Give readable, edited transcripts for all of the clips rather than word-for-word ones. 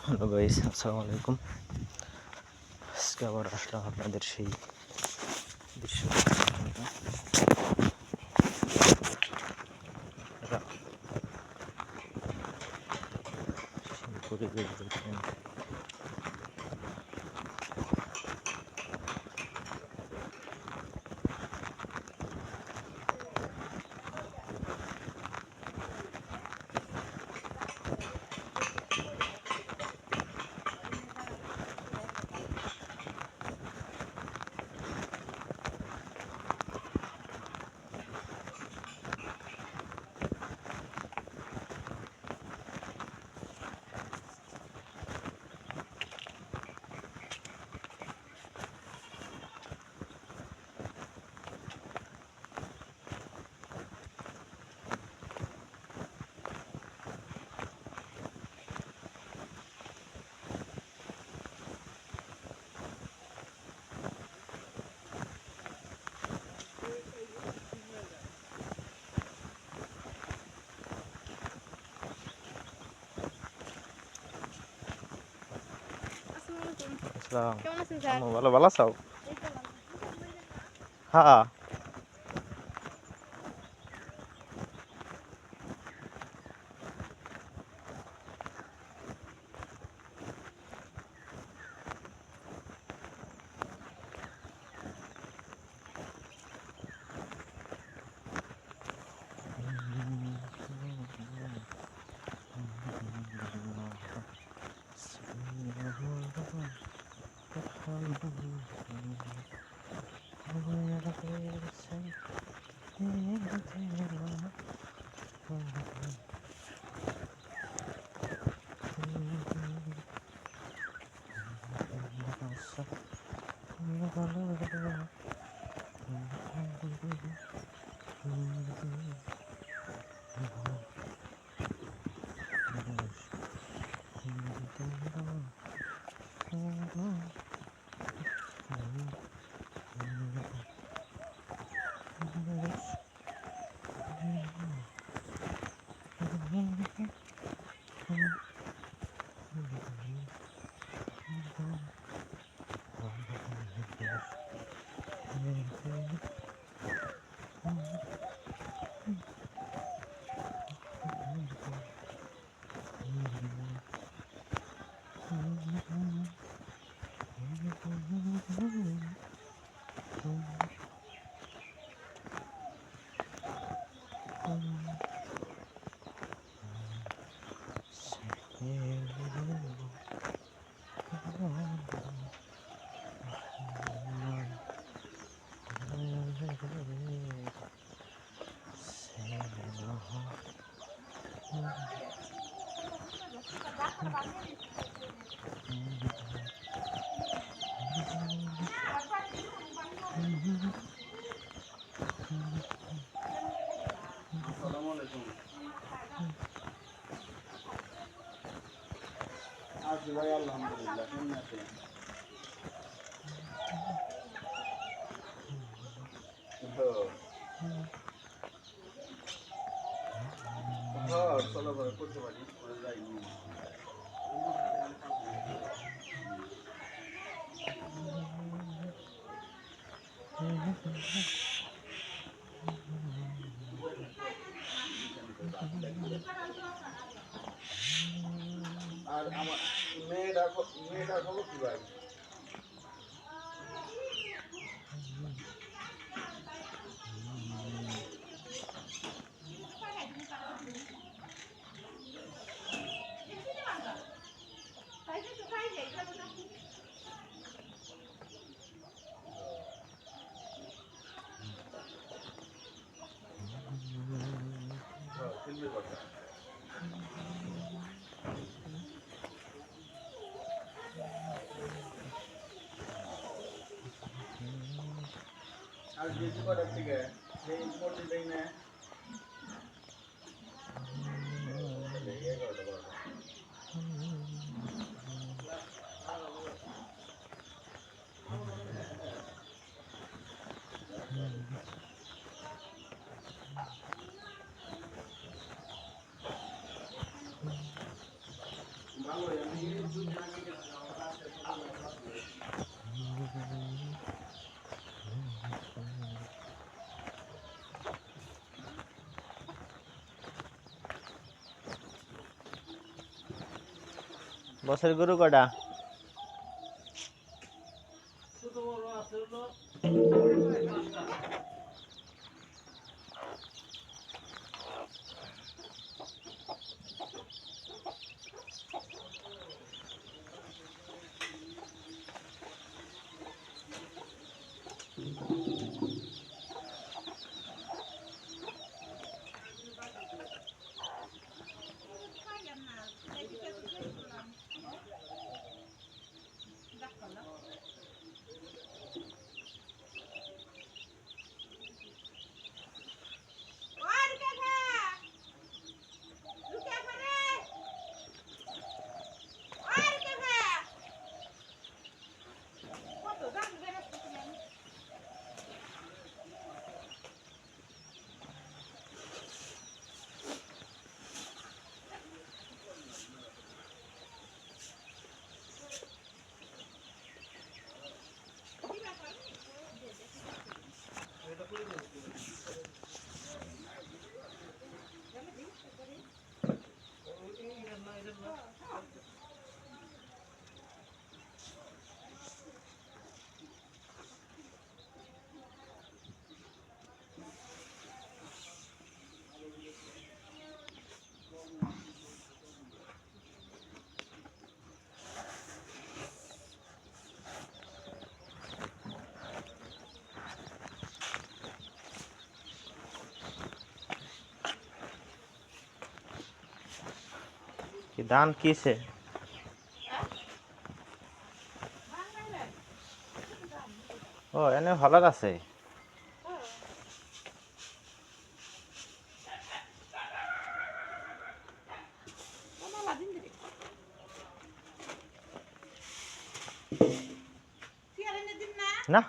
Hello guys, আসসালামু আলাইকুম। আজকে আবার আসলাম আপনাদের সেই দৃশ্য পরিবেশ দেখেন। আসসালাম। কেমন আছেন স্যার? ভালো ভালো আছো? এই তো ভালো। হ্যাঁ। আলহামদুলিল্লাহ কেমন আছেন? চলাফেরা করতে পারি যাইনি। আর আমার মেয়েটা খবর কি ভাই? ফিল্মের কথা আর বেশি কটার থেকে সেই পড়তে দেয় না। ভালো বছর গরু কটা? ছোট বড় আছে হলো পাঁচটা। কি ধান কিসে? ও এনে ভালো আছে। না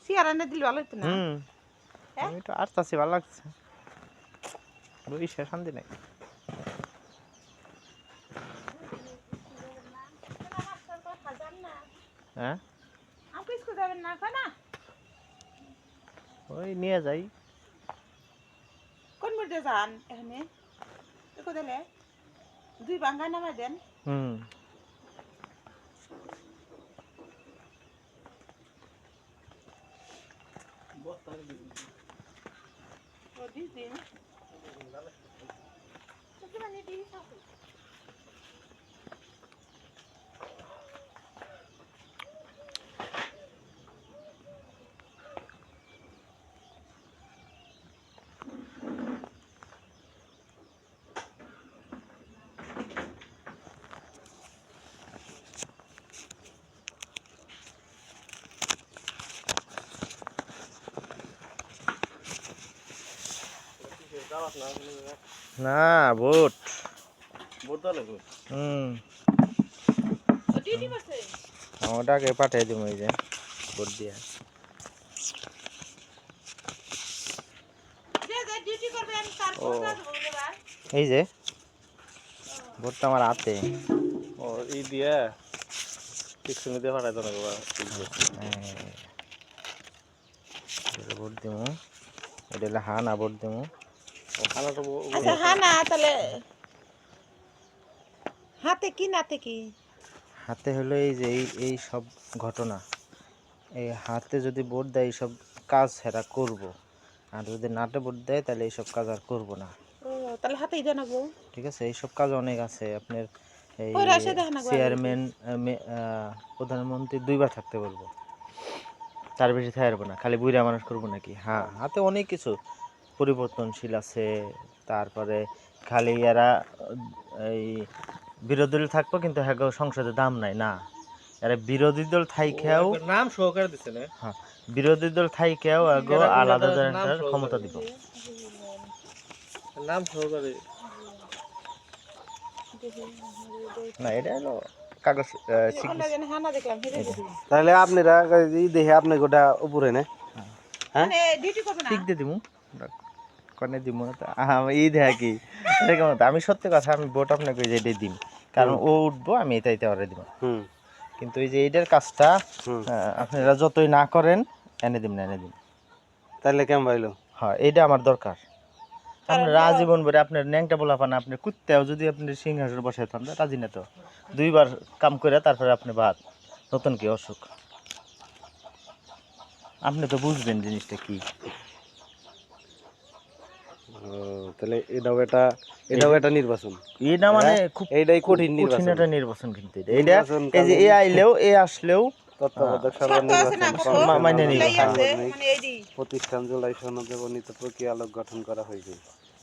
সিয়ারানে দিলে ভালো হতো না? আমি তো আসতেছি, ভালো লাগছে। বইসে শান্তি নাই। হ্যাঁ আপনি স্কুল যাবেন না এখন? না ওই নিয়ে যাই। কোন মুড়ে যান এখানে? কোথালে 2 বাঙ্গা নামাই দেন। হুম ও দিন তো মানে দিই সাথে না ভোট ভোট লাগবে ডিউটি করছে ওটাকে পাঠিয়ে দিব এই যে ভোট দিয়ে যে ডিউটি করবেন তার ও। কোন কাজ বলে ভাই এই যে ভোটটা আমার হাতে ও এই দিয়ে ঠিক সঙ্গে দিয়ে পাঠাইতো না বাবা ভোট দিব এটা হলে হা না ভোট দিব ও খানাটা আচ্ছা হ্যাঁ না তাহলে হাতে কি নাতে কি হাতে হলো এই যে এই সব ঘটনা এই হাতে যদি ভোট দেয় এই সব কাজ হেরা করব আর যদি নাটে ভোট দেয় তাহলে এইসব কাজ আর করবো না ও তাহলে হাতেই জানাবো ঠিক আছে এইসব কাজ অনেক আছে আপনার এই ওই রাশে দেখেন না গো চেয়ারম্যান প্রধানমন্ত্রী দুইবার থাকতে বলবো তার বেশি থাকবো না খালি বুড়া মানুষ করবো নাকি হ্যাঁ হাতে অনেক কিছু পরিবর্তনশীল আছে তারপরে খালি এরা এই বিরোধী দল থাকবো কিন্তু হ্যাঁ সংসদে দাম নাই না এরা বিরোধী দল থাইকেও নাম সহকারে দিছে না হ্যাঁ বিরোধী দল থাইকেও আগো আলাদা ধরনের ক্ষমতা দিব নাম সহকারে না এটা হলো কাগজ আমরা জানি হ্যাঁ না দেখলাম তাহলে আপনারা এই দেখে আপনি গোটা উপরে না মানে ডিউটি করবে না ঠিক দিয়ে দিমু কনে দিমু না তো এই দেখা কি এরকম তো আমি সত্যি কথা আমি ভোট আপনাকে যে এটাই দিম কারণ ও উঠবো আমি এটাইতে ওরে দিব কিন্তু এই যে এইটার কাজটা আপনারা যতই না করেন এনে দিন না এনে দিন তাহলে কেমন পাইলো হ্যাঁ এইটা আমার দরকার আপনার আজীবন ভরে আপনার ন্যাংটা বলা পান আপনার কুত্তেও যদি আপনি সিংহাসন বসাই থান রাজি না তো দুইবার কাম করে তারপরে আপনি বাদ নতুন কি অসুখ আপনি তো বুঝবেন জিনিসটা কি তাহলে এটাও এটা নির্বাচন এটা মানে খুব এইটাই কঠিন কঠিন একটা নির্বাচন কিন্তু এইটা এই যে এ আইলেও এ আসলেও তত্ত্বাবধায়ক সরকার নির্বাচন মাইনে নিবে মানে এইডি প্রতিষ্ঠান জুলাই সনদে বর্ণিত প্রক্রিয়া আলোক গঠন করা হয়েছে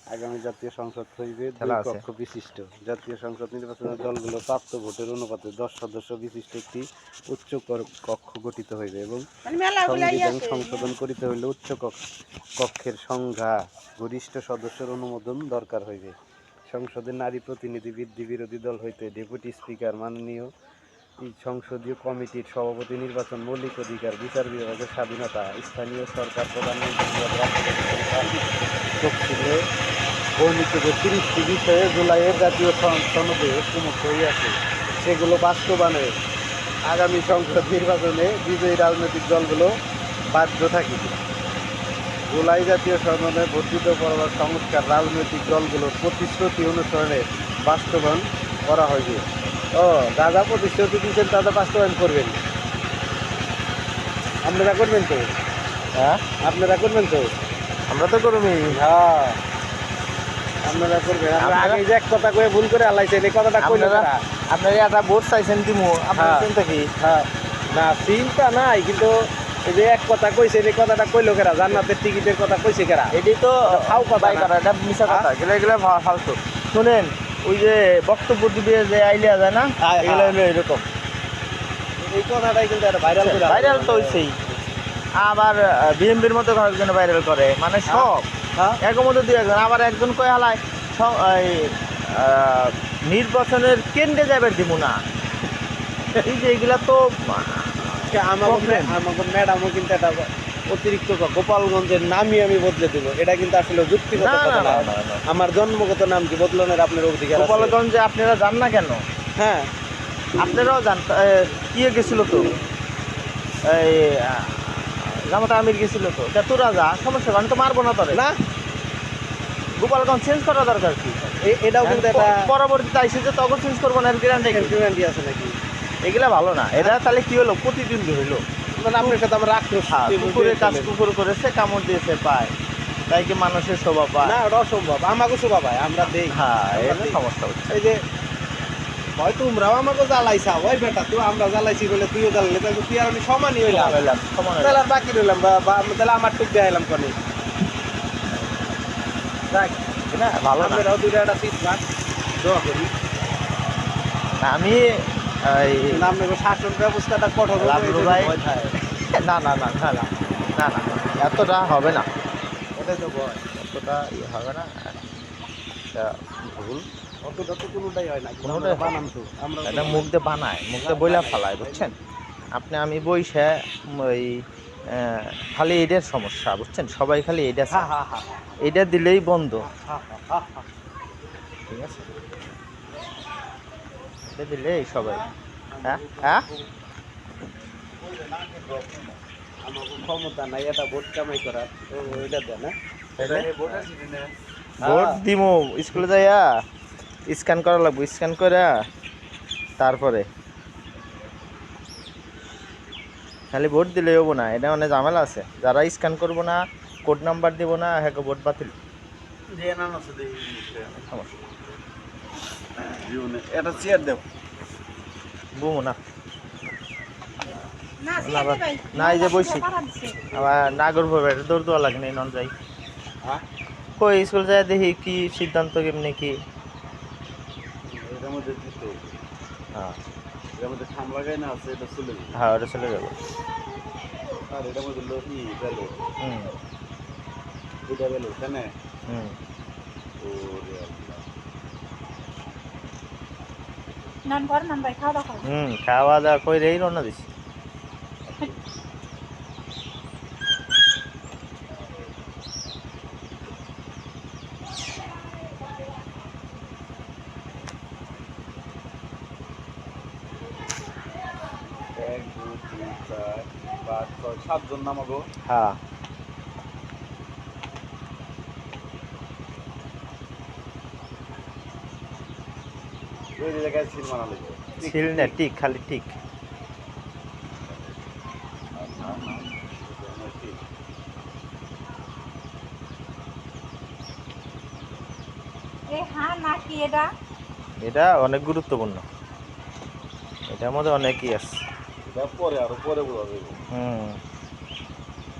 আগামী জাতীয় সংসদ হইবে খেলা দুই আছে। কক্ষ বিশিষ্ট জাতীয় সংসদ নির্বাচনের দলগুলো প্রাপ্ত ভোটের অনুপাতে 10 সদস্য বিশিষ্ট একটি উচ্চ কক্ষ গঠিত হইবে এবং মানে মেলা গুলাই সংবিধান আছে সংশোধন করিতে হইলে উচ্চ কক্ষের সংখ্যা গরিষ্ঠ সদস্যের অনুমোদন দরকার হইবে সংসদের নারী প্রতিনিধি বৃদ্ধি বিরোধী দল হইতে ডেপুটি স্পিকার মাননীয় এই সংসদীয় কমিটির সভাপতি নির্বাচন মৌলিক অধিকার বিচার বিভাগের স্বাধীনতা স্থানীয় সরকার প্রধানমন্ত্রী তফসিলে বর্ণিত যে 30টি বিষয়ে জুলাইয়ের জাতীয় সনদে উন্মুক্ত হইয়াছে সেগুলো বাস্তবায়নে আগামী সংসদ নির্বাচনে বিজয়ী রাজনৈতিক দলগুলো বাধ্য থাকিবে জুলাই জাতীয় সনদে বর্ধিত পর্যায় সংস্কার রাজনৈতিক দলগুলোর প্রতিশ্রুতি অনুসরণে বাস্তবায়ন করা হইবে ও দাদা প্রতিশ্রুতি দিচ্ছেন দাদা বাস্তবায়ন করবেন আপনারা করবেন তো হ্যাঁ আপনারা করবেন তো আমরা তো করবি হ্যাঁ আপনারা করবেন আগে যে এক কথা কয়ে ভুল করে আলাইছেন এই কথাটা কইলো আপনারা আপনারা একটা ভোট চাইছেন দিমু আপনার হ্যাঁ। চিন্তা কি হ্যাঁ না চিন্তা নাই কিন্তু এই যে এক কথা কইছে এই কথাটা কইলো কেরা জান্নাতের টিকিটের কথা কইছে কেরা এটি তো ফাও কথা বাই না। করা এটা মিশা কথা গেলে গেলে ফালতু শুনেন ওই যে বক্তব্য দিবে যে আইলিয়া যায় না হ্যাঁ, এগুলো হ্যাঁ। হলো এরকম এই কথাটাই কিন্তু একটা ভাইরাল করে ভাইরাল তো হইছেই আবার বিএমপির মতো কয়েকজন ভাইরাল করে মানে সব হ্যাঁ এর মধ্যে দুই একজন আবার একজন কয়ে হালায় এই নির্বাচনের কেন্দ্রে যাবে দিব না এই যে এগুলা তো আমাদের ম্যাডামও কিন্তু একটা অতিরিক্ত গোপালগঞ্জের নামই আমি বদলে দেব এটা কিন্তু আসলে যুক্তিগত না, কথা না, না না, না। আমার জন্মগত নাম কি বদলানোর আপনার অধিকার আছে গোপালগঞ্জে আপনারা যান না কেন হ্যাঁ আপনারাও জান কি গেছিল তো এই জামাতা আমির গেছিল তো তা তোরা যা সমস্যা আমি তো মারবো না তোরে না গোপালগঞ্জ চেঞ্জ করা দরকার কি এটাও কিন্তু একটা পরবর্তীতে আইসে যে তখন চেঞ্জ করবো না গ্যারান্টি গ্যারান্টি আছে নাকি এগুলা ভালো না এটা তাহলে কি হলো প্রতিদ্বন্দ্বী হইলো মানে আপনার সাথে আমার আক্রোশ কুকুরের কাজ কুকুর করেছে কামড় দিয়েছে পায় তাই কি মানুষের স্বভাব পায় না ওটা অসম্ভব আমাকে শোভা পায় আমরা দেই হ্যাঁ এটা সমস্যা হচ্ছে এই যে হয় তোমরাও আমাকে জ্বালাইছা ওই বেটা তুই আমরা জ্বালাইছি বলে তুইও জ্বালালি তাহলে তুই আর আমি সমানই হইলাম সমান হইলাম। তাহলে আর বাকি রইলাম তাহলে আমার টুক দেখাইলাম কনে দেখ না ভালো না আপনারাও দুইটা একটা সিট পান দোয়া করি আমি এই আপনার শাসন ব্যবস্থাটা কঠোর লাভলু ভাই না না না না না না না এতটা হবে না এটাই তো ভয় এতটা ইয়ে হবে না এটা ভুল। অতটা তো কোনোটাই হয় না, কিন্তু কোনোটাই আমরা হয় না। বানান তো আমরা এটা মুখ দিয়ে বানায়, মুখ দিয়ে বইলা ফালায়, বুঝছেন? আমি বইসা ওই খালি এটার সমস্যা, বুঝছেন? সবাই খালি এটা হা চায়, হা হা এটা দিলেই বন্ধ। হা হা হা। ঠিক আছে, এটা দিলেই সবাই। হ্যাঁ হ্যাঁ, আমার ক্ষমতা নাই এটা ভোট কামাই করার, ওইটা দেন না। তাইলে ভোটার ভোট দিমু, স্কুলে যাইয়া স্ক্যান করা লাগবে, স্ক্যান করে তারপরে খালি ভোট দিলে হবো না, এটা অনেক ঝামেলা আছে। যারা স্ক্যান করবো না, কোড নাম্বার দিব না, হ্যাঁ ভোট বাতিল। সমস্যা এটা চেয়ার দেব। বুমু না, না না আবার ভাই না, এই যে বইছি পাড়া দিছে আবার নাগর ভাবে দৌড় দেওয়া লাগে নাই, নন যাই হ্যাঁ কই স্কুল যাই দেখি কি সিদ্ধান্ত কেমনি কি। এটার মধ্যে দিত, হ্যাঁ এটার মধ্যে খাম লাগাই না আছে, এটা চলে যাবে। হ্যাঁ, ওটা চলে যাবো। আর এটার মধ্যে গেল, হুম এটা গেল কেন? হুম, ওরে আল্লাহ। নান ঘর নান ভাই খাওয়া দাওয়া করো। খাওয়া দাওয়া কইরেই রওনা দিছি। এক দুই তিন চার পাঁচ ছয় সাতজন নামাবো। হ্যাঁ ওই জায়গায় সিল মানালে ছিল না, টিক খালি টিক। এই হ্যাঁ নাকি এটা এটা অনেক গুরুত্বপূর্ণ, এটার মধ্যে অনেকই আছে। এটা পরে আরো পরে বোঝা যাবে, হুম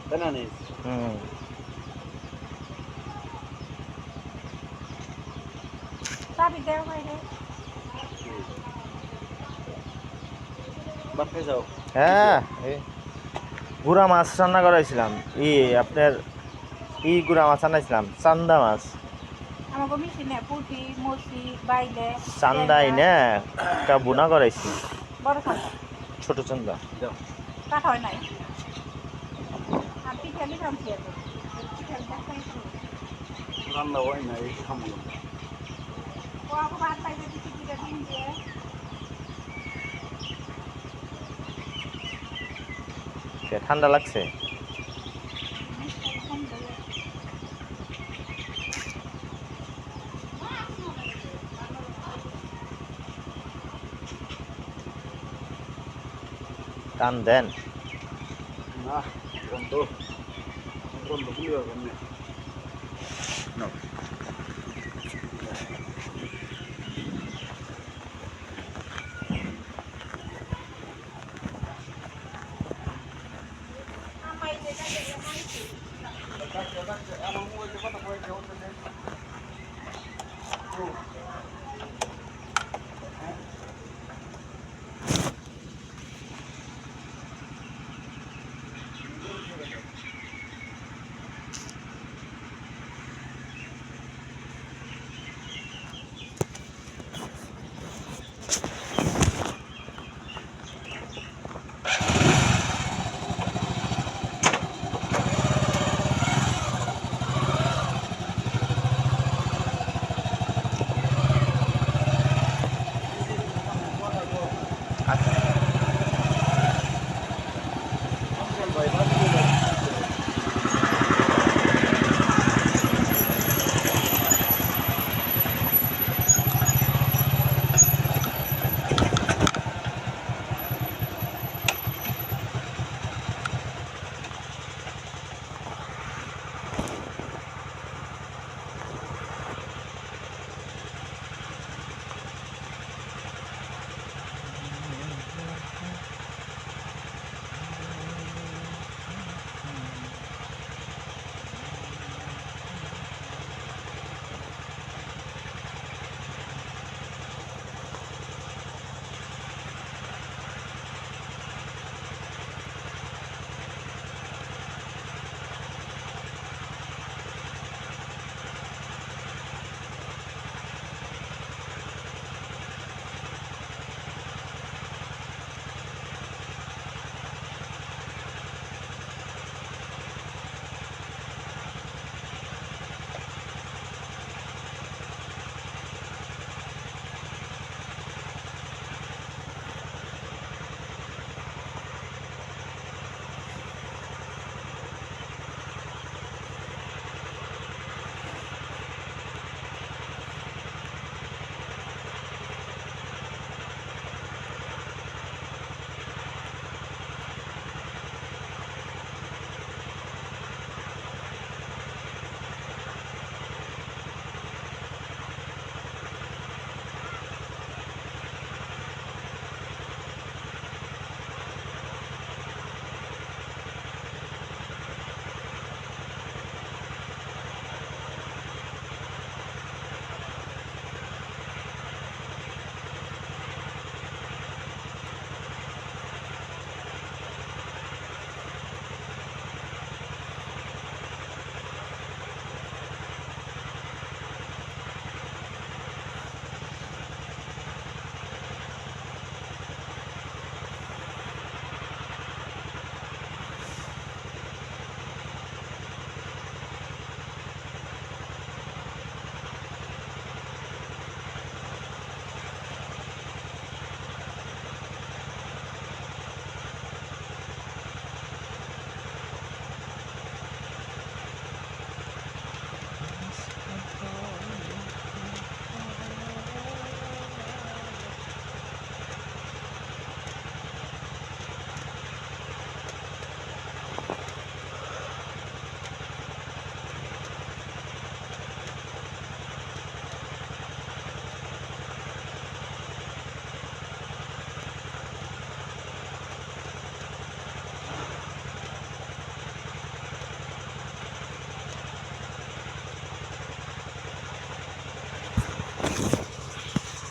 তাই না? নিস হুম, চাবি দেও ভাই রে। বাপে যাও। হ্যাঁ এই গুড়া মাছ রান্না করাইছিলাম, আপনার গুড়া মাছ আনাইছিলাম, চান্দা মাছ। আমাকে মিশিনে পুঁটি মসি বাইলে চান্দাই না একটা বোনা করাইছি, বড় খাতা ছোট চান্দা। যাও কাটা হয় নাই আর পিঠালি কামছি এত পিঠালি দেখাই তো রান্না হয় না, এই খামো ও আমাকে ভাত পাইবে কিছু পিঠা দিন দিয়ে ঠান্ডা লাগছে। টান দেন। না, বন্ধ বন্ধ খুলে যাবে না। আমার মোবাইলে কথা কয়েছে